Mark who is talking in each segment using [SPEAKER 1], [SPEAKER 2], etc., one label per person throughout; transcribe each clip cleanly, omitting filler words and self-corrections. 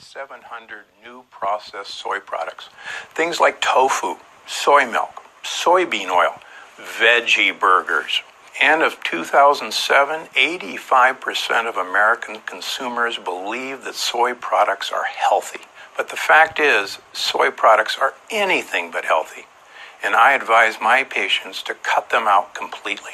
[SPEAKER 1] 2,700 new processed soy products. Things like tofu, soy milk, soybean oil, veggie burgers. And of 2007, 85% of American consumers believe that soy products are healthy. But the fact is, soy products are anything but healthy. And I advise my patients to cut them out completely.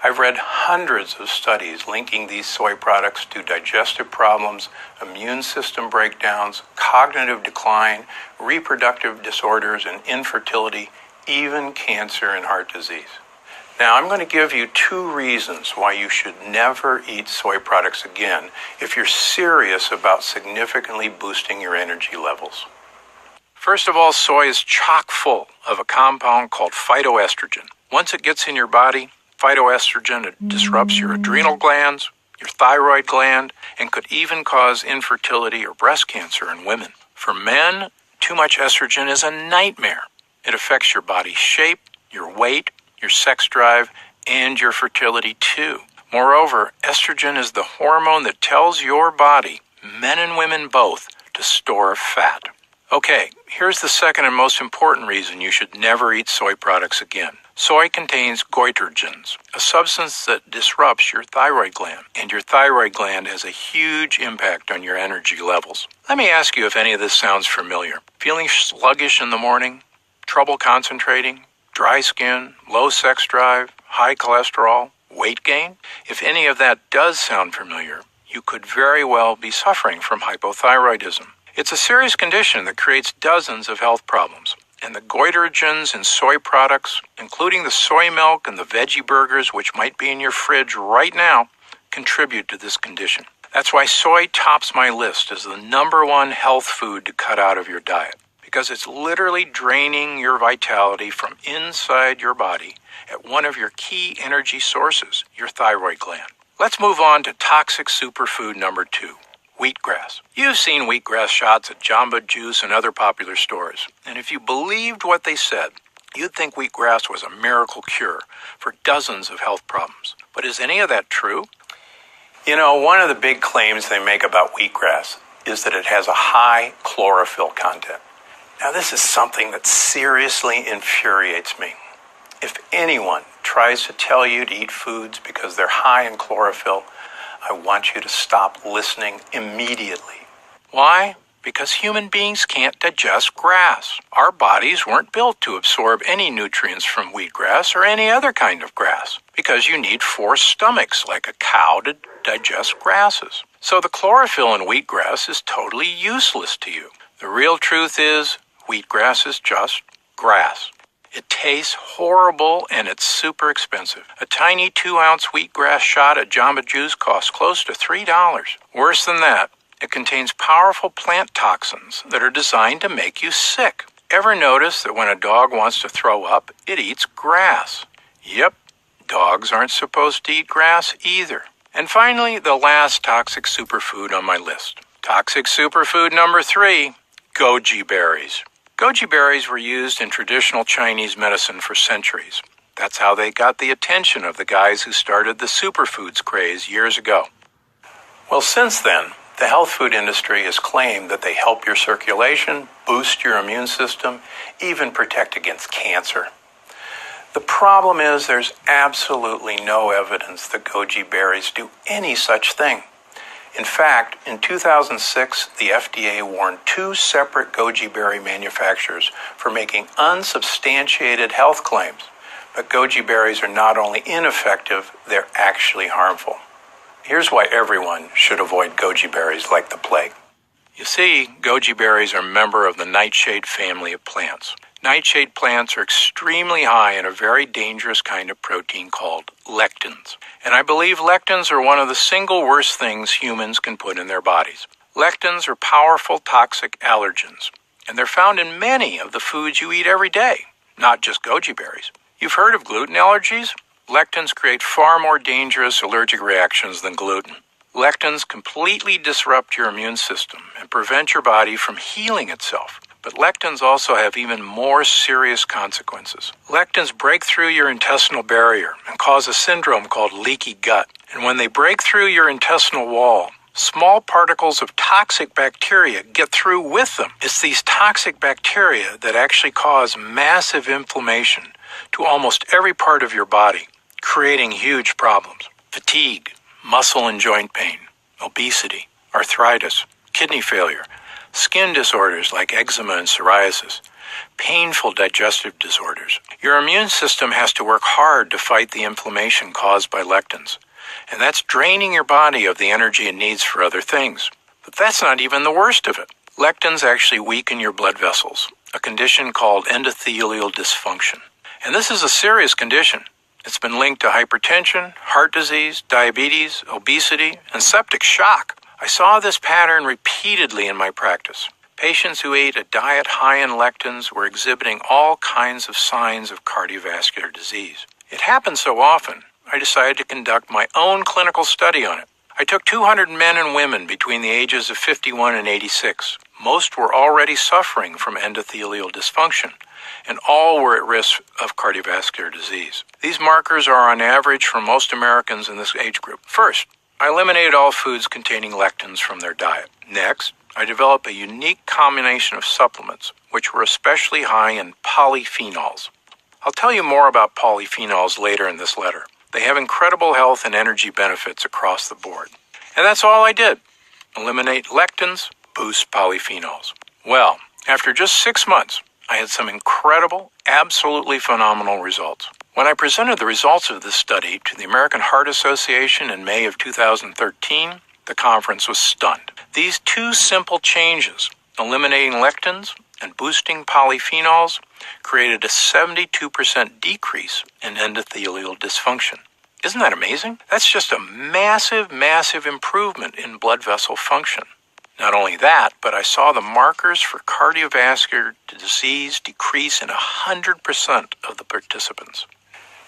[SPEAKER 1] I've read hundreds of studies linking these soy products to digestive problems, immune system breakdowns, cognitive decline, reproductive disorders, and infertility, even cancer and heart disease. Now, I'm going to give you 2 reasons why you should never eat soy products again if you're serious about significantly boosting your energy levels. First of all, soy is chock full of a compound called phytoestrogen. Once it gets in your body, phytoestrogen disrupts your adrenal glands, your thyroid gland, and could even cause infertility or breast cancer in women. For men, too much estrogen is a nightmare. It affects your body shape, your weight, your sex drive, and your fertility too. Moreover, estrogen is the hormone that tells your body, men and women both, to store fat. Okay, here's the second and most important reason you should never eat soy products again. Soy contains goitrogens, a substance that disrupts your thyroid gland, and your thyroid gland has a huge impact on your energy levels. Let me ask you if any of this sounds familiar. Feeling sluggish in the morning? Trouble concentrating? Dry skin? Low sex drive? High cholesterol? Weight gain? If any of that does sound familiar, you could very well be suffering from hypothyroidism. It's a serious condition that creates dozens of health problems. And the goitrogens in soy products, including the soy milk and the veggie burgers, which might be in your fridge right now, contribute to this condition. That's why soy tops my list as the #1 health food to cut out of your diet, because it's literally draining your vitality from inside your body at one of your key energy sources, your thyroid gland. Let's move on to toxic superfood number 2. Wheatgrass. You've seen wheatgrass shots at Jamba Juice and other popular stores. And if you believed what they said, you'd think wheatgrass was a miracle cure for dozens of health problems. But is any of that true? You know, one of the big claims they make about wheatgrass is that it has a high chlorophyll content. Now, this is something that seriously infuriates me. If anyone tries to tell you to eat foods because they're high in chlorophyll, I want you to stop listening immediately. Why? Because human beings can't digest grass. Our bodies weren't built to absorb any nutrients from wheatgrass or any other kind of grass, because you need 4 stomachs like a cow to digest grasses. So the chlorophyll in wheatgrass is totally useless to you. The real truth is, wheatgrass is just grass. It tastes horrible and it's super expensive. A tiny 2-ounce wheatgrass shot at Jamba Juice costs close to $3. Worse than that, it contains powerful plant toxins that are designed to make you sick. Ever notice that when a dog wants to throw up, it eats grass? Yep, dogs aren't supposed to eat grass either. And finally, the last toxic superfood on my list. Toxic superfood number 3, goji berries. Goji berries were used in traditional Chinese medicine for centuries. That's how they got the attention of the guys who started the superfoods craze years ago. Well, since then, the health food industry has claimed that they help your circulation, boost your immune system, even protect against cancer. The problem is there's absolutely no evidence that goji berries do any such thing. In fact, in 2006, the FDA warned 2 separate goji berry manufacturers for making unsubstantiated health claims. But goji berries are not only ineffective, they're actually harmful. Here's why everyone should avoid goji berries like the plague. You see, goji berries are a member of the nightshade family of plants. Nightshade plants are extremely high in a very dangerous kind of protein called lectins. And I believe lectins are one of the single worst things humans can put in their bodies. Lectins are powerful toxic allergens, and they're found in many of the foods you eat every day, not just goji berries. You've heard of gluten allergies? Lectins create far more dangerous allergic reactions than gluten. Lectins completely disrupt your immune system and prevent your body from healing itself. But lectins also have even more serious consequences. Lectins break through your intestinal barrier and cause a syndrome called leaky gut. And when they break through your intestinal wall, Small particles of toxic bacteria get through with them. It's these toxic bacteria that actually cause massive inflammation to almost every part of your body, creating huge problems. Fatigue, muscle and joint pain, obesity, arthritis, kidney failure, skin disorders like eczema and psoriasis, painful digestive disorders. Your immune system has to work hard to fight the inflammation caused by lectins, and that's draining your body of the energy it needs for other things. But that's not even the worst of it. Lectins actually weaken your blood vessels, a condition called endothelial dysfunction. And this is a serious condition. It's been linked to hypertension, heart disease, diabetes, obesity, and septic shock. I saw this pattern repeatedly in my practice. Patients who ate a diet high in lectins were exhibiting all kinds of signs of cardiovascular disease. It happened so often, I decided to conduct my own clinical study on it. I took 200 men and women between the ages of 51 and 86. Most were already suffering from endothelial dysfunction, and all were at risk of cardiovascular disease. These markers are on average for most Americans in this age group. First, I eliminated all foods containing lectins from their diet. Next, I developed a unique combination of supplements, which were especially high in polyphenols. I'll tell you more about polyphenols later in this letter. They have incredible health and energy benefits across the board. And that's all I did. Eliminate lectins, boost polyphenols. Well, after just 6 months, I had some incredible, absolutely phenomenal results. When I presented the results of this study to the American Heart Association in May of 2013, the conference was stunned. These two simple changes, eliminating lectins and boosting polyphenols, created a 72% decrease in endothelial dysfunction. Isn't that amazing? That's just a massive, massive improvement in blood vessel function. Not only that, but I saw the markers for cardiovascular disease decrease in 100% of the participants.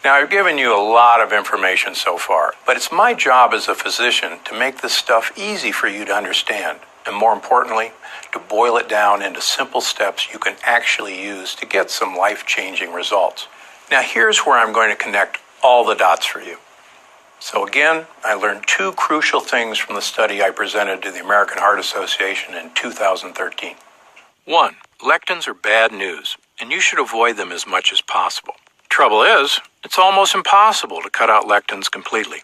[SPEAKER 1] Now, I've given you a lot of information so far, but it's my job as a physician to make this stuff easy for you to understand, and more importantly, to boil it down into simple steps you can actually use to get some life-changing results. Now, here's where I'm going to connect all the dots for you. So again, I learned two crucial things from the study I presented to the American Heart Association in 2013. 1. Lectins are bad news, and you should avoid them as much as possible. Trouble is, it's almost impossible to cut out lectins completely.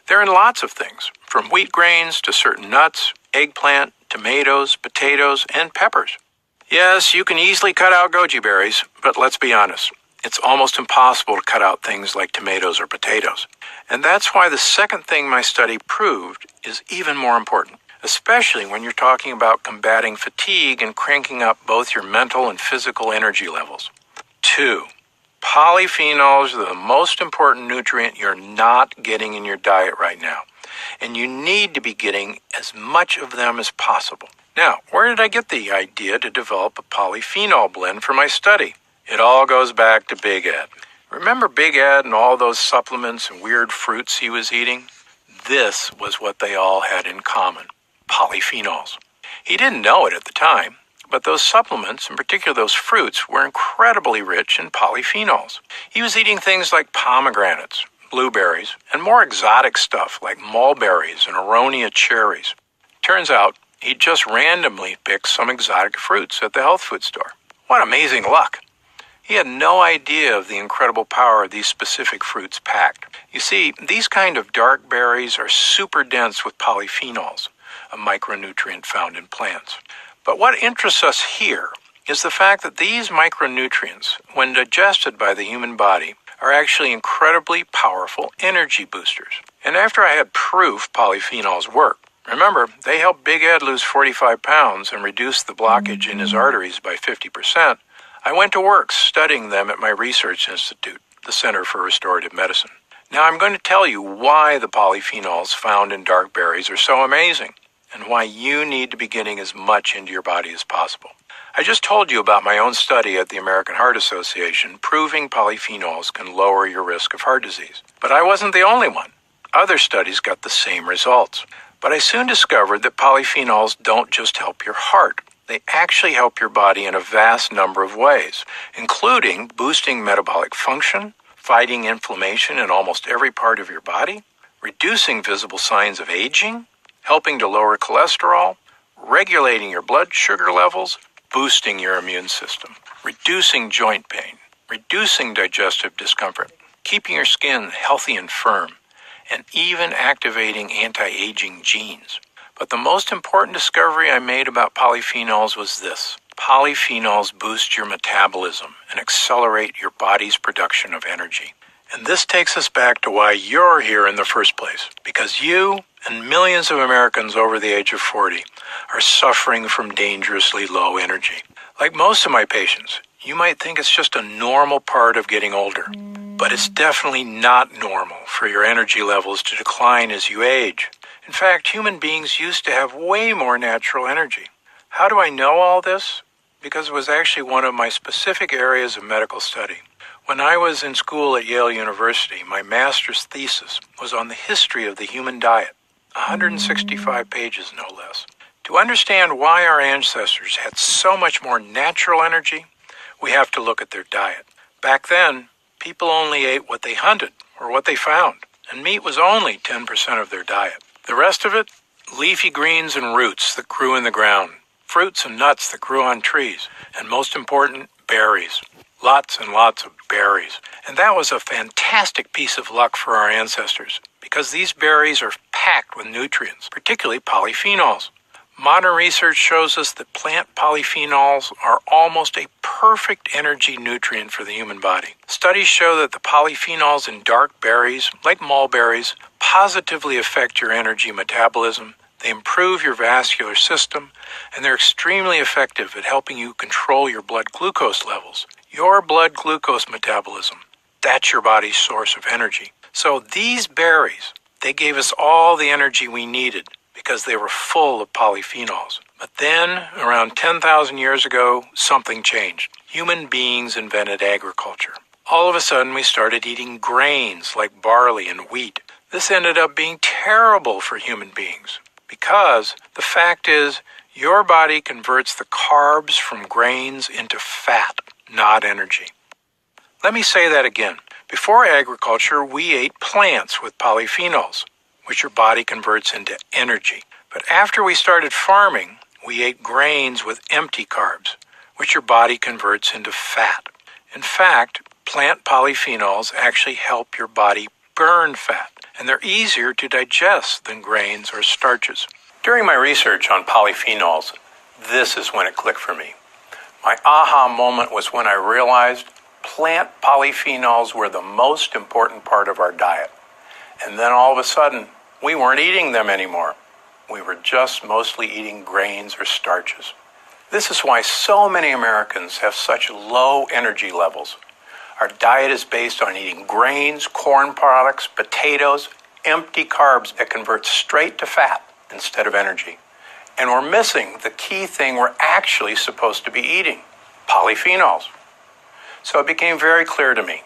[SPEAKER 1] They're in lots of things, from wheat grains to certain nuts, eggplant, tomatoes, potatoes, and peppers. Yes, you can easily cut out goji berries, but let's be honest. It's almost impossible to cut out things like tomatoes or potatoes. And that's why the second thing my study proved is even more important, especially when you're talking about combating fatigue and cranking up both your mental and physical energy levels. 2. Polyphenols are the most important nutrient you're not getting in your diet right now, and you need to be getting as much of them as possible. Now, where did I get the idea to develop a polyphenol blend for my study? It all goes back to Big Ed. Remember Big Ed and all those supplements and weird fruits he was eating? This was what they all had in common: polyphenols. He didn't know it at the time, but those supplements, in particular those fruits, were incredibly rich in polyphenols. He was eating things like pomegranates, blueberries, and more exotic stuff like mulberries and aronia cherries. Turns out, he just randomly picked some exotic fruits at the health food store. What amazing luck! He had no idea of the incredible power these specific fruits packed. You see, these kind of dark berries are super dense with polyphenols, a micronutrient found in plants. But what interests us here is the fact that these micronutrients, when digested by the human body, are actually incredibly powerful energy boosters. And after I had proof polyphenols work, remember, they helped Big Ed lose 45 pounds and reduce the blockage in his arteries by 50%, I went to work studying them at my research institute, the Center for Restorative Medicine. Now I'm going to tell you why the polyphenols found in dark berries are so amazing, and why you need to be getting as much into your body as possible. I just told you about my own study at the American Heart Association proving polyphenols can lower your risk of heart disease. But I wasn't the only one. Other studies got the same results. But I soon discovered that polyphenols don't just help your heart. They actually help your body in a vast number of ways, including boosting metabolic function, fighting inflammation in almost every part of your body, reducing visible signs of aging, helping to lower cholesterol, regulating your blood sugar levels, boosting your immune system, reducing joint pain, reducing digestive discomfort, keeping your skin healthy and firm, and even activating anti-aging genes. But the most important discovery I made about polyphenols was this. Polyphenols boost your metabolism and accelerate your body's production of energy. And this takes us back to why you're here in the first place. Because you and millions of Americans over the age of 40 are suffering from dangerously low energy. Like most of my patients, you might think it's just a normal part of getting older. But it's definitely not normal for your energy levels to decline as you age. In fact, human beings used to have way more natural energy. How do I know all this? Because it was actually one of my specific areas of medical study. When I was in school at Yale University, my master's thesis was on the history of the human diet, 165 pages no less. To understand why our ancestors had so much more natural energy, we have to look at their diet. Back then, people only ate what they hunted or what they found, and meat was only 10% of their diet. The rest of it, leafy greens and roots that grew in the ground, fruits and nuts that grew on trees, and most important, berries. Lots and lots of berries. And that was a fantastic piece of luck for our ancestors, because these berries are packed with nutrients, particularly polyphenols. Modern research shows us that plant polyphenols are almost a perfect energy nutrient for the human body. Studies show that the polyphenols in dark berries, like mulberries, positively affect your energy metabolism. They improve your vascular system, and they're extremely effective at helping you control your blood glucose levels. Your blood glucose metabolism, that's your body's source of energy. So these berries, they gave us all the energy we needed because they were full of polyphenols. But then, around 10,000 years ago, something changed. Human beings invented agriculture. All of a sudden, we started eating grains like barley and wheat. This ended up being terrible for human beings because the fact is, your body converts the carbs from grains into fat, not energy. Let me say that again. Before agriculture, we ate plants with polyphenols, which your body converts into energy. But after we started farming, we ate grains with empty carbs, which your body converts into fat. In fact, plant polyphenols actually help your body burn fat, and they're easier to digest than grains or starches. During my research on polyphenols, this is when it clicked for me. My aha moment was when I realized plant polyphenols were the most important part of our diet. And then all of a sudden, we weren't eating them anymore. We were just mostly eating grains or starches. This is why so many Americans have such low energy levels. Our diet is based on eating grains, corn products, potatoes, empty carbs that convert straight to fat instead of energy. And we're missing the key thing we're actually supposed to be eating, polyphenols. So it became very clear to me,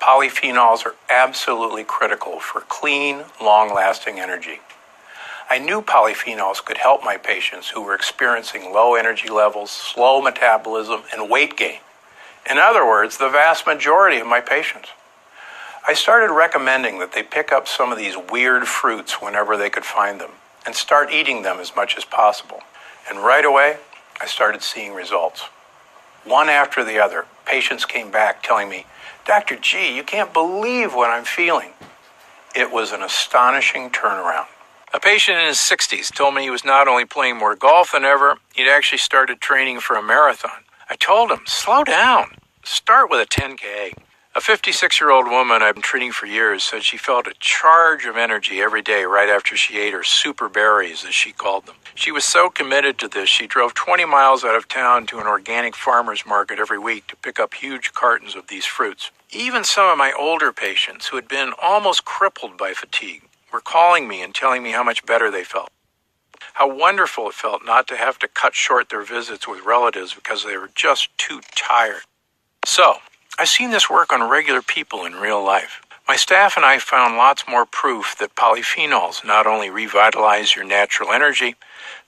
[SPEAKER 1] polyphenols are absolutely critical for clean, long-lasting energy. I knew polyphenols could help my patients who were experiencing low energy levels, slow metabolism, and weight gain. In other words, the vast majority of my patients. I started recommending that they pick up some of these weird fruits whenever they could find them and start eating them as much as possible. And right away, I started seeing results. One after the other, patients came back telling me, "Dr. G, you can't believe what I'm feeling." It was an astonishing turnaround. A patient in his 60s told me he was not only playing more golf than ever, he'd actually started training for a marathon. I told him, slow down. Start with a 10K. A 56-year-old woman I've been treating for years said she felt a charge of energy every day right after she ate her super berries, as she called them. She was so committed to this, she drove 20 miles out of town to an organic farmer's market every week to pick up huge cartons of these fruits. Even some of my older patients who had been almost crippled by fatigue were calling me and telling me how much better they felt. How wonderful it felt not to have to cut short their visits with relatives because they were just too tired. So, I've seen this work on regular people in real life. My staff and I found lots more proof that polyphenols not only revitalize your natural energy,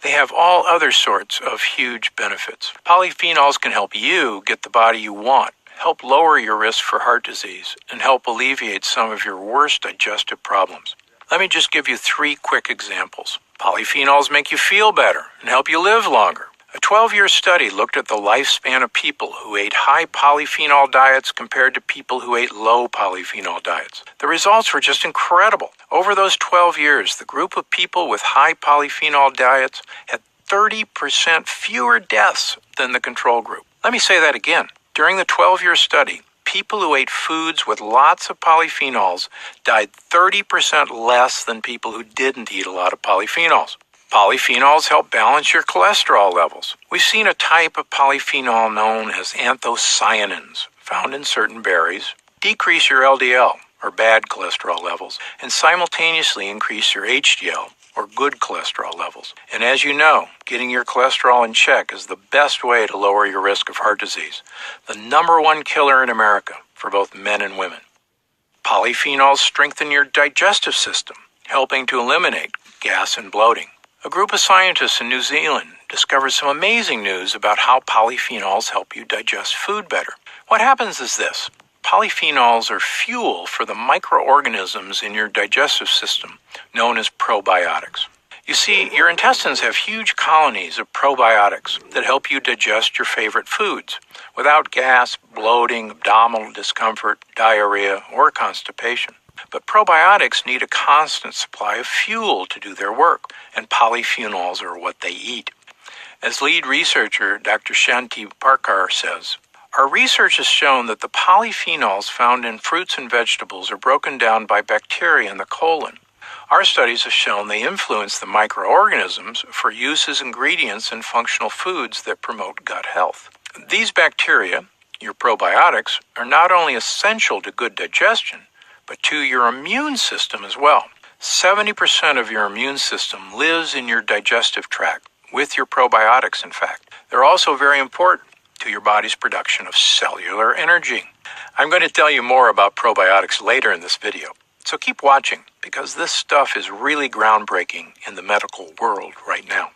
[SPEAKER 1] they have all other sorts of huge benefits. Polyphenols can help you get the body you want, help lower your risk for heart disease, and help alleviate some of your worst digestive problems. Let me just give you 3 quick examples. Polyphenols make you feel better and help you live longer. A 12-year study looked at the lifespan of people who ate high polyphenol diets compared to people who ate low polyphenol diets. The results were just incredible. Over those 12 years, the group of people with high polyphenol diets had 30% fewer deaths than the control group. Let me say that again. During the 12-year study, people who ate foods with lots of polyphenols died 30% less than people who didn't eat a lot of polyphenols. Polyphenols help balance your cholesterol levels. We've seen a type of polyphenol known as anthocyanins, found in certain berries, decrease your LDL, or bad cholesterol levels, and simultaneously increase your HDL, or good cholesterol levels. And as you know, getting your cholesterol in check is the best way to lower your risk of heart disease, the #1 killer in America for both men and women. Polyphenols strengthen your digestive system, helping to eliminate gas and bloating. A group of scientists in New Zealand discovered some amazing news about how polyphenols help you digest food better. What happens is this. Polyphenols are fuel for the microorganisms in your digestive system, known as probiotics. You see, your intestines have huge colonies of probiotics that help you digest your favorite foods without gas, bloating, abdominal discomfort, diarrhea, or constipation. But probiotics need a constant supply of fuel to do their work, and polyphenols are what they eat. As lead researcher Dr. Shanti Parkar says, our research has shown that the polyphenols found in fruits and vegetables are broken down by bacteria in the colon. Our studies have shown they influence the microorganisms for use as ingredients in functional foods that promote gut health. These bacteria, your probiotics, are not only essential to good digestion, but to your immune system as well. 70% of your immune system lives in your digestive tract, with your probiotics, in fact. They're also very important to your body's production of cellular energy. I'm going to tell you more about probiotics later in this video, so keep watching, because this stuff is really groundbreaking in the medical world right now.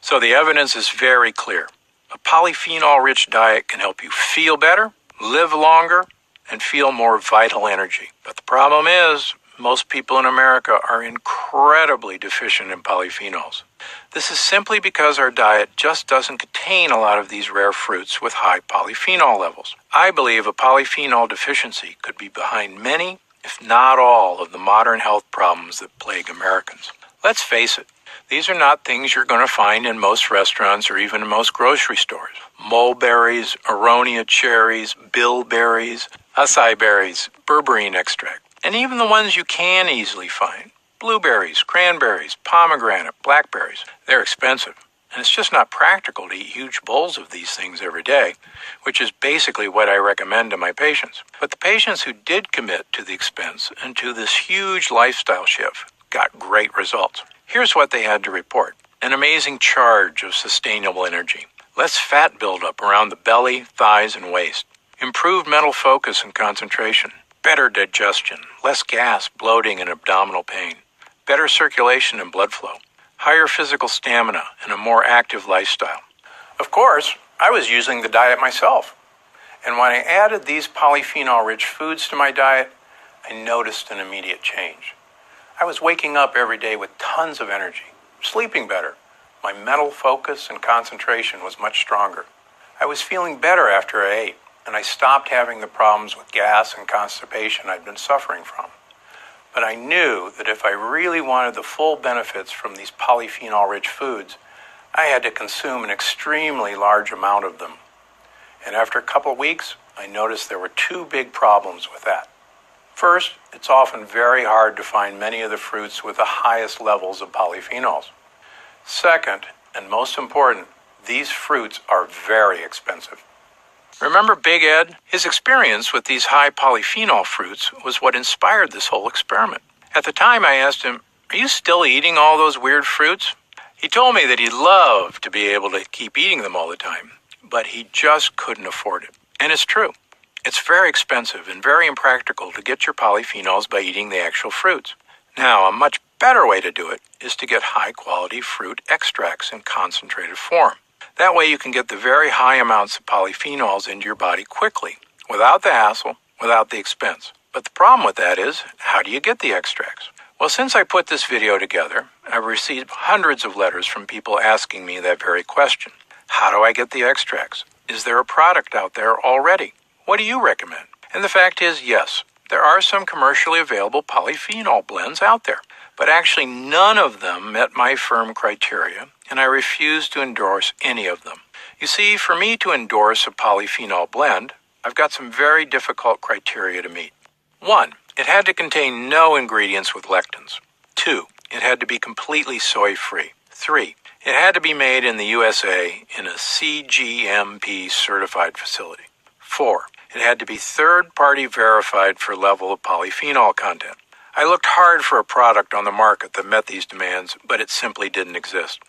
[SPEAKER 1] So the evidence is very clear. A polyphenol-rich diet can help you feel better, live longer, and feel more vital energy. But the problem is, most people in America are incredibly deficient in polyphenols. This is simply because our diet just doesn't contain a lot of these rare fruits with high polyphenol levels. I believe a polyphenol deficiency could be behind many, if not all, of the modern health problems that plague Americans. Let's face it, these are not things you're going to find in most restaurants or even in most grocery stores. Mulberries, aronia cherries, bilberries, acai berries, berberine extract, and even the ones you can easily find. Blueberries, cranberries, pomegranate, blackberries. They're expensive, and it's just not practical to eat huge bowls of these things every day, which is basically what I recommend to my patients. But the patients who did commit to the expense and to this huge lifestyle shift got great results. Here's what they had to report. An amazing charge of sustainable energy. Less fat buildup around the belly, thighs, and waist. Improved mental focus and concentration. Better digestion. Less gas, bloating, and abdominal pain. Better circulation and blood flow. Higher physical stamina and a more active lifestyle. Of course, I was using the diet myself. And when I added these polyphenol-rich foods to my diet, I noticed an immediate change. I was waking up every day with tons of energy, sleeping better. My mental focus and concentration was much stronger. I was feeling better after I ate, and I stopped having the problems with gas and constipation I'd been suffering from. But I knew that if I really wanted the full benefits from these polyphenol-rich foods, I had to consume an extremely large amount of them. And after a couple of weeks, I noticed there were two big problems with that. First, it's often very hard to find many of the fruits with the highest levels of polyphenols. Second, and most important, these fruits are very expensive. Remember Big Ed? His experience with these high polyphenol fruits was what inspired this whole experiment. At the time, I asked him, "Are you still eating all those weird fruits?" He told me that he'd love to be able to keep eating them all the time, but he just couldn't afford it. And it's true. It's very expensive and very impractical to get your polyphenols by eating the actual fruits. Now, a much better way to do it is to get high-quality fruit extracts in concentrated form. That way you can get the very high amounts of polyphenols into your body quickly, without the hassle, without the expense. But the problem with that is, how do you get the extracts? Well, since I put this video together, I've received hundreds of letters from people asking me that very question. How do I get the extracts? Is there a product out there already? What do you recommend? And the fact is, yes, there are some commercially available polyphenol blends out there, but actually none of them met my firm criteria, and I refuse to endorse any of them. You see, for me to endorse a polyphenol blend, I've got some very difficult criteria to meet. 1. It had to contain no ingredients with lectins. 2. It had to be completely soy-free. 3. It had to be made in the USA in a CGMP certified facility. 4. It had to be third-party verified for level of polyphenol content. I looked hard for a product on the market that met these demands, but it simply didn't exist.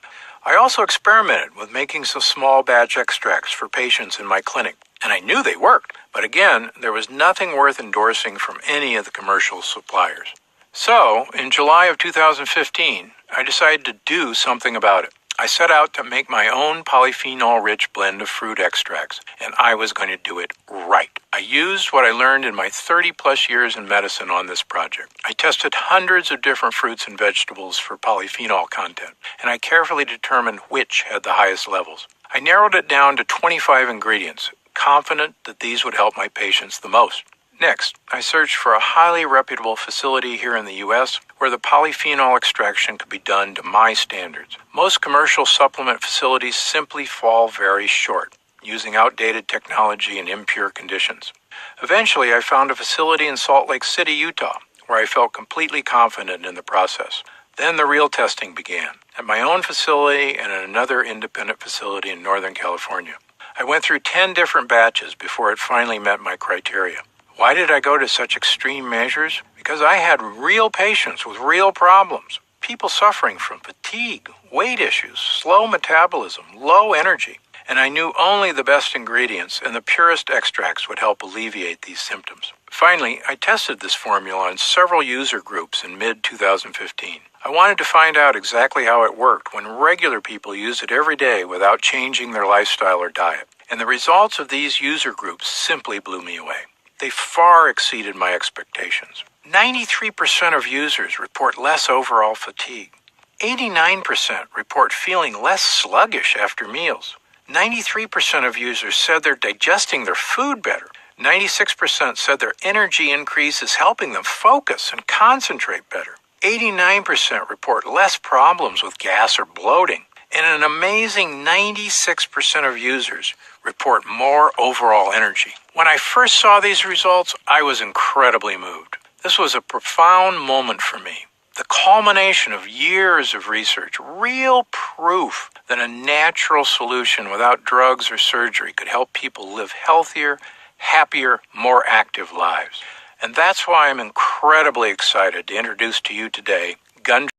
[SPEAKER 1] I also experimented with making some small batch extracts for patients in my clinic, and I knew they worked, but again, there was nothing worth endorsing from any of the commercial suppliers. So, in July of 2015, I decided to do something about it. I set out to make my own polyphenol-rich blend of fruit extracts, and I was going to do it right. I used what I learned in my 30-plus years in medicine on this project. I tested hundreds of different fruits and vegetables for polyphenol content, and I carefully determined which had the highest levels. I narrowed it down to 25 ingredients, confident that these would help my patients the most. Next, I searched for a highly reputable facility here in the U.S. where the polyphenol extraction could be done to my standards. Most commercial supplement facilities simply fall very short, using outdated technology and impure conditions. Eventually, I found a facility in Salt Lake City, Utah, where I felt completely confident in the process. Then the real testing began, at my own facility and at another independent facility in Northern California. I went through 10 different batches before it finally met my criteria. Why did I go to such extreme measures? Because I had real patients with real problems. People suffering from fatigue, weight issues, slow metabolism, low energy. And I knew only the best ingredients and the purest extracts would help alleviate these symptoms. Finally, I tested this formula on several user groups in mid-2015. I wanted to find out exactly how it worked when regular people use it every day without changing their lifestyle or diet. And the results of these user groups simply blew me away. They far exceeded my expectations. 93% of users report less overall fatigue. 89% report feeling less sluggish after meals. 93% of users said they're digesting their food better. 96% said their energy increase is helping them focus and concentrate better. 89% report less problems with gas or bloating. And an amazing 96% of users report more overall energy. When I first saw these results, I was incredibly moved. This was a profound moment for me. The culmination of years of research, real proof that a natural solution without drugs or surgery could help people live healthier, happier, more active lives. And that's why I'm incredibly excited to introduce to you today Gun